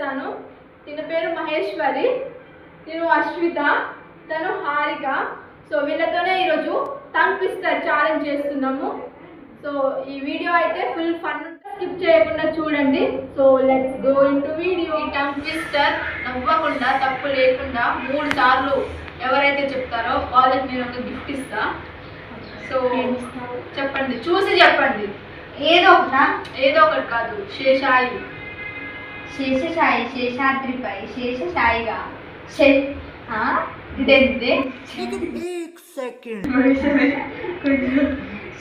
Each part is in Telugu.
చేస్తాను. తిన పేరు మహేశ్వరి, తిను అశ్విత, తను హారిక. సో వీళ్ళతోనే ఈరోజు టంగ్ ట్విస్టర్ ఛాలెంజ్ చేస్తున్నాము. సో ఈ వీడియో అయితే ఫుల్ ఫన్, స్కిప్ చేయకుండా చూడండి. So let's go into video. ఈ టంగ్ ట్విస్టర్ నవ్వకుండా తప్పు లేకుండా 3 సార్లు ఎవరైతే చెప్తారో వాళ్ళకి నేను ఒక గిఫ్ట్ ఇస్తా. సో చెప్పండి, చూసి చెప్పండి. ఏదో ఒకటి కాదు. శేషాయి, శేషాయి, శేషాద్రిపై శేషాయిగా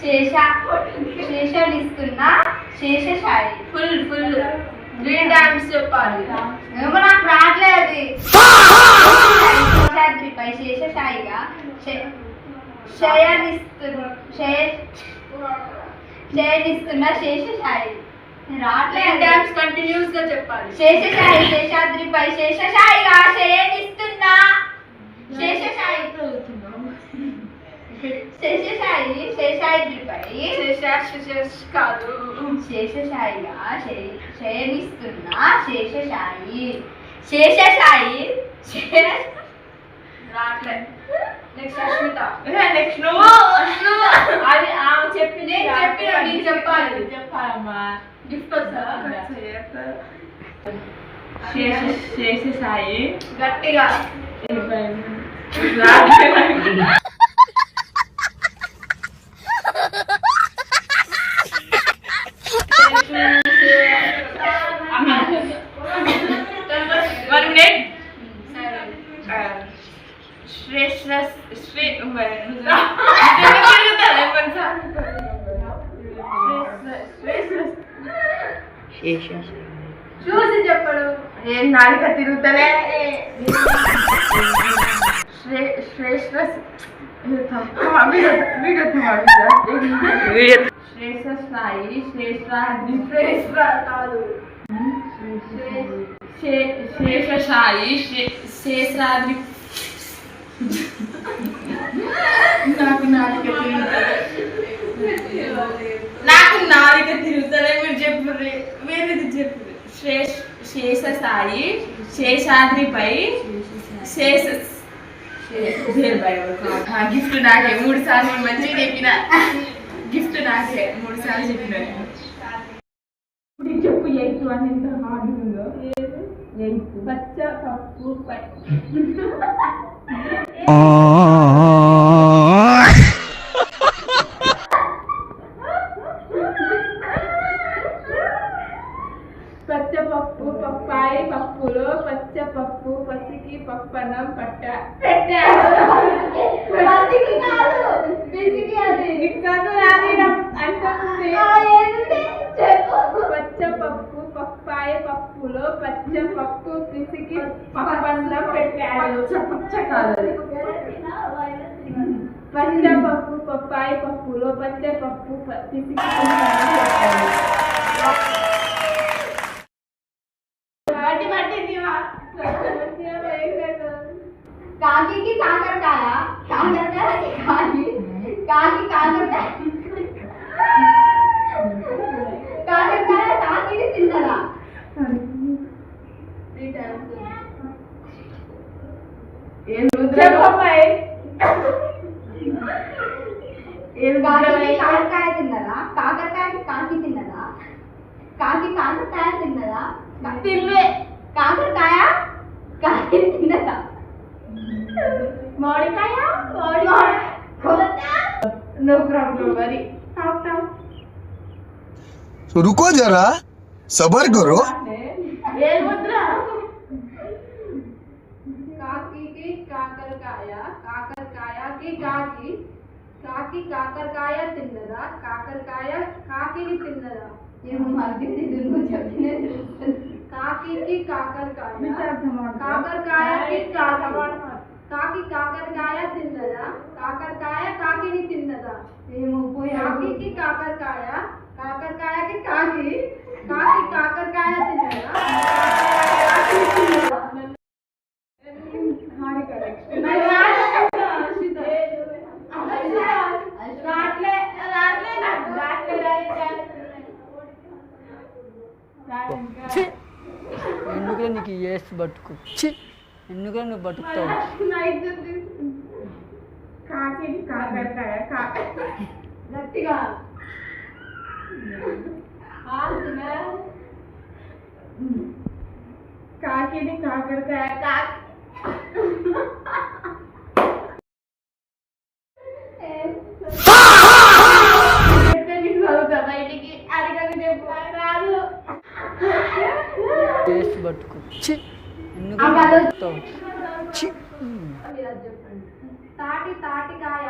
శేషనిస్తున్న శేషాయి. ఫుల్ 3 times చెప్పాలి. ఏమో నాకు రావట్లేదు. శేషాద్రిపై శేషాయిగా శయనిస్తున్న శేషాయి. రావట్లేదు. కంటిన్యూస్ గా చెప్పాలి. శేషాయి, శేషాద్రిపై శేషాయిగా శయనిస్తున్న శేషాయి. శేషాయి, శేషాద్రిపై కాదు, శేషాయిగా శయనిస్తున్న శేషాయి. శేషాయి రావట్లేదు. నెక్స్ట్ అశ్విత. నెక్స్ట్ అది ఆమె చెప్పిన మీరు చెప్పాలి. చెప్పాలమ్మా. గిఫ్ట్ వస్తుందా? శేషాయి గట్టిగా. చూసి చెప్పడు. ఏం నాలుక తిరుగుతలే. శ్రేష్ఠ స్థాయి కాదు. శేషాయి శేషాద్రి. నాకు నాలుక తిరుగుతలే. మీరు చెప్పు, వేరేది చెప్పు. శేషాయి శేషాద్రిపై గిఫ్ట్ నాకే 3 సార్లు మంచిగా చెప్పిన. గిఫ్ట్ నాకే 3 సార్లు చెప్పిన. చెప్పు 8 అని ఎంత హార్డ్ ఉందో. 8 పచ్చ పప్పు పచ్చపప్పు పప్పాయి పప్పులో పచ్చపప్పు పసికి పప్పనం పచ్చపప్పు పప్పాయి పప్పులో పచ్చపప్పు పిసికి పప్పన్నం పెట్టాడు. పచ్చపప్పు పప్పాయి పప్పులో పచ్చపప్పు పిసికి కాకి కాకరకాయ, కాకరకాయకి కాకి, కాకి కాకరకాయ, కాకరకాయ కాకిని తిన్నదా? కాకరకాయ తిన్నదా? కాకరకాయకి కాకి తిన్నదా? కాకి కాకరకాయ తిన్నదా? కాకరకాయ కాకి తిన్నదా? మామిడికాయ. No problem worry. रुको जरा, सबर करो. ఏ ముద్ర? కాకికి కాకరకాయ, కాకరకాయకి కాకి, కాకి కాకరకాయ తిన్నదా? కాకరకాయ కాకిని తిన్నదా? ఏమో మళ్ళీ నువ్వు చెప్పిన కాకికి కాకరకాయ, కాకరకాయకి కాకి, కాకి కాకరకాయ తిన్నదా? కాకరకాయ కాకిని తిన్నదా? ఏమో కాకికి కాకరకాయ, కాకరకాయకి కాకి, కాకి కాకరకాయ తిన్నదా? వేస్ట్ బతుకు ఛీ ఎందుకు నువ్వు బతుకుతావు కాకిని కాకరకాయ గట్టిగా కాకిని కాకరకాయ చదువుతా బయటికి అడగని చెప్పు రాదు వేస్ట్ బతుకు ఛీ ఎందుకు ఆ పద- బతుకుతావు ఛీ మీరు అది చెప్పండి. తాటి తాటికాయ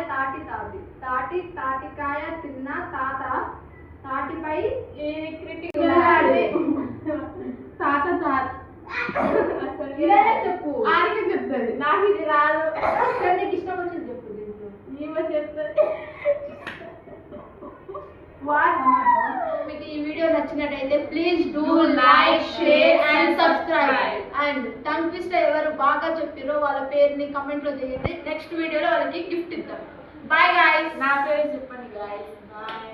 తాటి తాటి తాటి తాటికాయ తిన్న తాత తాటిపై క్రిటికల్ తాత తాత ఇదైనా చెప్పు ఆడికి చెప్తుంది నాకు ఇది రాదు నీకు ఇష్టం వచ్చింది చెప్పు దీంట్లో నీవో చెప్తుంది మీకు ఈ వీడియో నచ్చినట్టయితే please do like share and subscribe and tongue twister ఎవరు బాగా చెప్పారో వాళ్ళ పేరుని కమెంట్ లో చేయండి నెక్స్ట్ వీడియోలో వాళ్ళకి గిఫ్ట్ ఇద్దాం బాయ్ గాయ్స్ నా పేరు చెప్పండి గాయస్ బాయ్